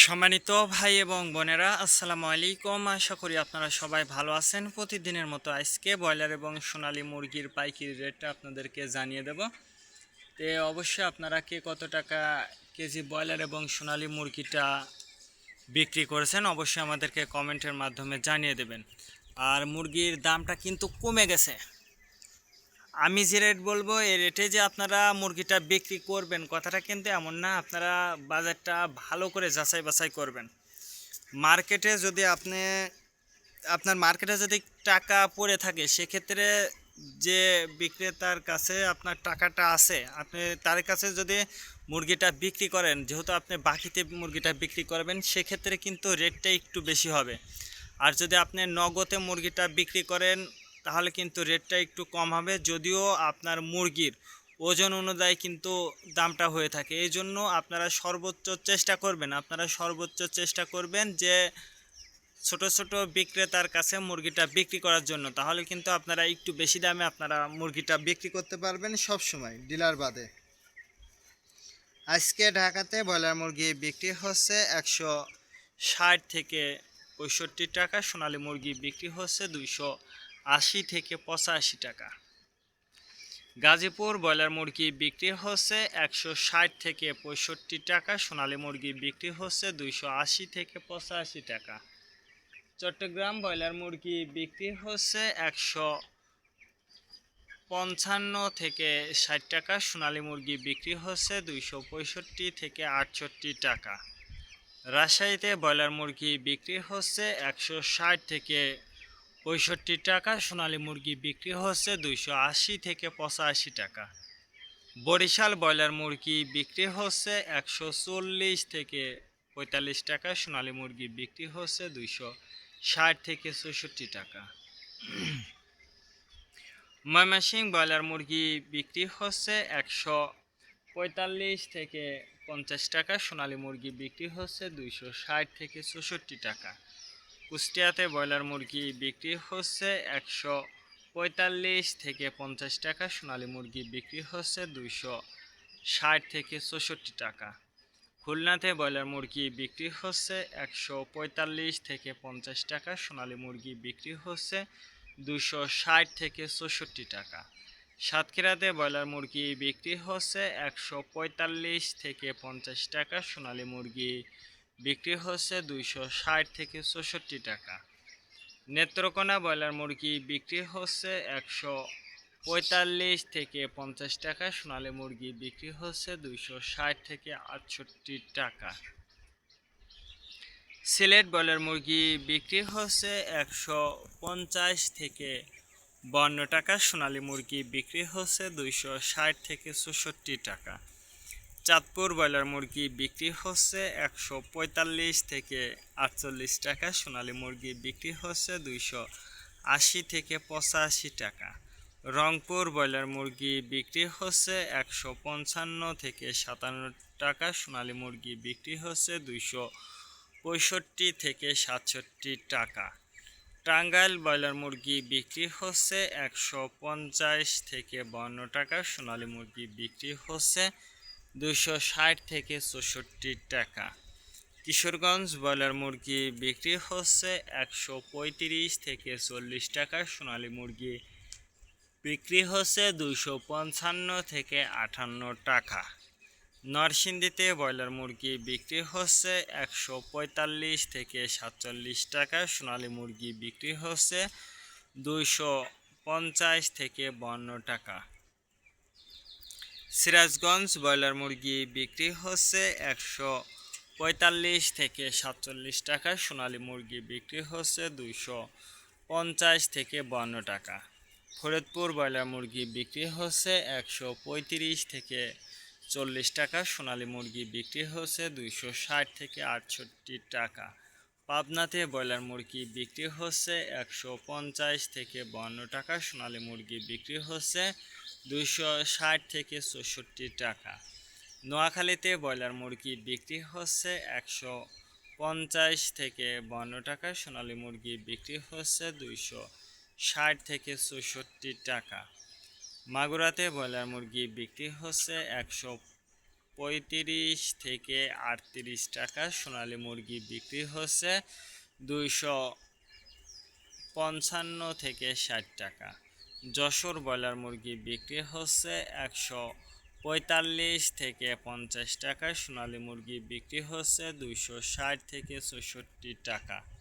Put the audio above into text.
সম্মানিত ভাই এবং বোনেরা, আসসালামু আলাইকুম। আশা করি আপনারা সবাই ভালো আছেন। প্রতিদিনের মতো আজকে ব্রয়লার এবং সোনালী মুরগির পাইকারি রেটটা আপনাদেরকে জানিয়ে দেব। তো অবশ্যই আপনারা কে কত টাকা কেজি ব্রয়লার এবং সোনালী মুরগিটা বিক্রি করেছেন অবশ্যই আমাদেরকে কমেন্টের মাধ্যমে জানিয়ে দেবেন। আর মুরগির দামটা কিন্তু কমে গেছে। আমি যে রেট বলবো এই রেটে যে আপনারা মুরগিটা বিক্রি করবেন কথাটা কিন্তু এমন না। আপনারা বাজারটা ভালো করে যাচাই বাছাই করবেন। মার্কেটে যদি আপনার মার্কেটে যদি টাকা পড়ে থাকে সেক্ষেত্রে যে বিক্রেতার কাছে আপনার টাকাটা আছে আপনি তার কাছে যদি মুরগিটা বিক্রি করেন, যেহেতু আপনি বাকিতে মুরগিটা বিক্রি করবেন সেক্ষেত্রে কিন্তু রেটটা একটু বেশি হবে। আর যদি আপনি নগদে মুরগিটা বিক্রি করেন তাহলে কিন্তু রেটটা একটু কম হবে, যদিও আপনার মুরগির ওজন অনুযায়ী কিন্তু দামটা হয়ে থাকে। এই জন্য আপনারা সর্বোচ্চ চেষ্টা করবেন যে ছোট ছোট বিক্রেতার কাছে মুরগিটা বিক্রি করার জন্য, তাহলে কিন্তু আপনারা একটু বেশি দামে আপনারা মুরগিটা বিক্রি করতে পারবেন সব সময়, ডিলার বাদে। আজকে ঢাকাতে ব্রয়লার মুরগি বিক্রি হচ্ছে 160 থেকে 65 টাকা, সোনালী মুরগি বিক্রি হচ্ছে 280 থেকে 85 টাকা। গাজীপুর ব্রয়লার মুরগি বিক্রি হচ্ছে 160 থেকে 65 টাকা, সোনালী মুরগি বিক্রি হচ্ছে 280 থেকে 85 টাকা। চট্টগ্রাম ব্রয়লার মুরগি বিক্রি হচ্ছে 155 থেকে 60 টাকা, সোনালী মুরগি বিক্রি হচ্ছে 265 থেকে 68 টাকা। রাজশাহীতে ব্রয়লার মুরগি বিক্রি হচ্ছে 160 থেকে 65 টাকা, সোনালী মুরগি বিক্রি হচ্ছে 280 থেকে 85 টাকা। বরিশাল ব্রয়লার মুরগি বিক্রি হচ্ছে 140 থেকে 45 টাকা, সোনালী মুরগি বিক্রি হচ্ছে 260 থেকে 64 টাকা। ময়মনসিংহ ব্রয়লার মুরগি বিক্রি হচ্ছে 145 থেকে 50 টাকা, সোনালী মুরগি বিক্রি হচ্ছে 260 থেকে 64 টাকা। কুষ্টিয়াতে ব্রয়লার মুরগি বিক্রি হচ্ছে 145 থেকে 50 টাকা, সোনালী মুরগি বিক্রি হচ্ছে 260 থেকে 64 টাকা। খুলনাতে ব্রয়লার মুরগি বিক্রি হচ্ছে 145 থেকে 50 টাকা, সোনালী মুরগি বিক্রি হচ্ছে 260 থেকে 64 টাকা। সাতক্ষীরাতে ব্রয়লার মুরগি বিক্রি হচ্ছে 145 থেকে 50 টাকা, সোনালী মুরগি বিক্রি হচ্ছে 260 থেকে 64 টাকা। নেত্রকোনা ব্রয়লার মুরগি বিক্রি হচ্ছে 145 থেকে 50 টাকা, সোনালী মুরগি বিক্রি হচ্ছে 260 থেকে 68 টাকা। সিলেট ব্রয়লার মুরগি বিক্রি হচ্ছে 150 থেকে 52 টাকা, সোনালী মুরগি বিক্রি হচ্ছে 260 থেকে 64 টাকা। চাঁদপুর ব্রয়লার মুরগি বিক্রি হচ্ছে 145 থেকে 48 টাকা, সোনালী মুরগি বিক্রি হচ্ছে 280 থেকে 85 টাকা। রংপুর ব্রয়লার মুরগি বিক্রি হচ্ছে 155 থেকে 57 টাকা, সোনালী মুরগি বিক্রি হচ্ছে 265 থেকে 67 টাকা। টাঙ্গাইল ব্রয়লার মুরগি বিক্রি হচ্ছে 150 থেকে 52 টাকা, সোনালী মুরগি বিক্রি হচ্ছে 260 থেকে 64 টাকা। কিশোরগঞ্জ ব্রয়লার মুরগি বিক্রি হচ্ছে 135 থেকে 40 টাকা, সোনালী মুরগি বিক্রি হচ্ছে 255 থেকে 58 টাকা। নরসিংদীতে ব্রয়লার মুরগি বিক্রি হচ্ছে 145 থেকে 47 টাকা, সোনালী মুরগি বিক্রি হচ্ছে 250 থেকে 52 টাকা। সিরাজগঞ্জ ব্রয়লার মুরগি বিক্রি হচ্ছে 145 থেকে 47 টাকা, সোনালী মুরগি বিক্রি হচ্ছে 250 থেকে 52 টাকা। ফরিদপুর ব্রয়লার মুরগি বিক্রি হচ্ছে 135 থেকে 40 টাকা, সোনালী মুরগি বিক্রি হচ্ছে 260 থেকে 68 টাকা। পাবনাতে ব্রয়লার মুরগি বিক্রি হচ্ছে 150 থেকে 52 টাকা, সোনালী মুরগি বিক্রি হচ্ছে 260 থেকে 64 টাকা। নোয়াখালীতে ব্রয়লার মুরগি বিক্রি হচ্ছে 150 থেকে 52 টাকা, সোনালী মুরগি বিক্রি হচ্ছে 260 থেকে 64 টাকা। মাগুরাতে ব্রয়লার মুরগি বিক্রি হচ্ছে 35 থেকে 38 টাকা। সোনালী মুরগি বিক্রি হচ্ছে 255 থেকে 60 টাকা। যশোর ব্রয়লার মুরগি বিক্রি হচ্ছে 145 থেকে 50 টাকা। সোনালী মুরগি বিক্রি হচ্ছে 260 থেকে 64 টাকা।